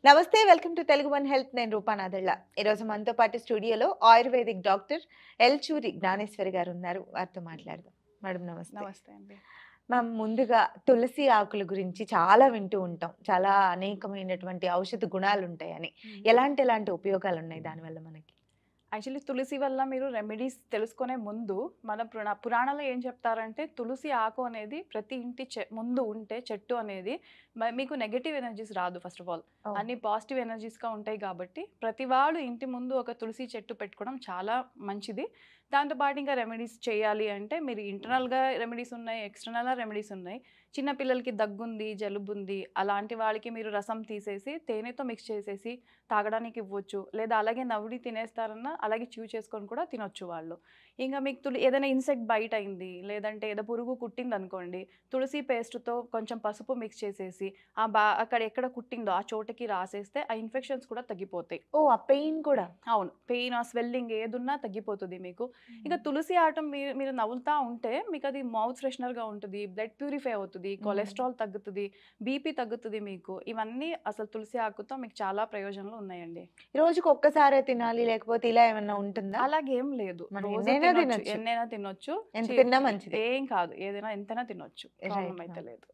నమస్తే welcome to Telugu one health. నేను రూపా నాదెళ్ళ. ఈరోజు మనతో పాటు స్టూడియోలో ఆయుర్వేదిక్ డాక్టర్ ఎల్చూరి జ్ఞానేశ్వరి గారు ఉన్నారు. వారితో మాట్లాడదాం. మేడం నమస్తే. నమస్తే అండి. మ్యామ్, ముందుగా తులసి ఆకుల గురించి చాలా వింటూ ఉంటాం. చాలా అనేకమైనటువంటి ఔషధ గుణాలు ఉంటాయని. ఎలాంటి ఉపయోగాలు ఉన్నాయి దానివల్ల మనకి? యాక్చువల్లీ తులసి వల్ల మీరు రెమెడీస్ తెలుసుకునే ముందు మన పురాణాల్లో ఏం చెప్తారంటే తులసి ఆకు అనేది ప్రతి ఇంటి ముందు ఉంటే చెట్టు అనేది మీకు నెగటివ్ ఎనర్జీస్ రాదు. ఫస్ట్ ఆఫ్ ఆల్ ఓహ్! అన్ని పాజిటివ్ ఎనర్జీస్గా ఉంటాయి కాబట్టి ప్రతి వాళ్ళు ఇంటి ముందు ఒక తులసి చెట్టు పెట్టుకోవడం చాలా మంచిది. దాంతోపాటు ఇంకా రెమెడీస్ చేయాలి అంటే మీరు ఇంటర్నల్గా రెమెడీస్ ఉన్నాయి, ఎక్స్టర్నల్గా రెమెడీస్ ఉన్నాయి. చిన్న పిల్లలకి దగ్గుంది, జలుబుంది అలాంటి వాళ్ళకి మీరు రసం తీసేసి తేనెతో మిక్స్ చేసేసి తాగడానికి ఇవ్వచ్చు. లేదా అలాగే నవ్వుడి తినేస్తారన్నా అలాగే చ్యూ చేసుకొని కూడా తినొచ్చు వాళ్ళు. ఇంకా మీకు ఏదైనా ఇన్సెక్ట్ బైట్ అయింది, లేదంటే ఏదో పురుగు కుట్టిందనుకోండి, తులసి పేస్ట్‌తో కొంచెం పసుపు మిక్స్ చేసేసి అక్కడ ఎక్కడ కుట్టిందో ఆ చోటకి రాసేస్తే ఆ ఇన్ఫెక్షన్స్ కూడా తగ్గిపోతాయి. ఓహ్! ఆ పెయిన్ కూడా. అవును. పెయిన్, స్వెల్లింగ్ ఏదున్నా తగ్గిపోతది మీకు. ఇక తులసి ఆటం మీరు మీరు నములుతా ఉంటే మీకది మౌత్ ఫ్రెషనర్‌గా ఉంటది. బ్లడ్ ప్యూరిఫై అవుతది. హ్మ్. కొలెస్ట్రాల్ తగ్గుతది. బీపీ తగ్గుతది మీకు. ఇవన్నీ అసలు తులసి ఆకుతో మీకు చాలా ప్రయోజనాలు ఉన్నాయండి. రోజుకి ఒక్కసారే తినాలి లేకపోతే ఇలా ఏమన్నా ఉంటుందా? అలాగేం లేదు. మనం రోజు ఎన్నైనా తినొచ్చు. తినొచ్చు. ఎన్నైనా తినొచ్చు. ఎంత తిన్నా మంచిదే. ఏం కాదు. ఏదైనా ఎంతైనా తినొచ్చు. ప్రాబ్లమ్ రైట్ అయితే మ్యామ్. లేదు.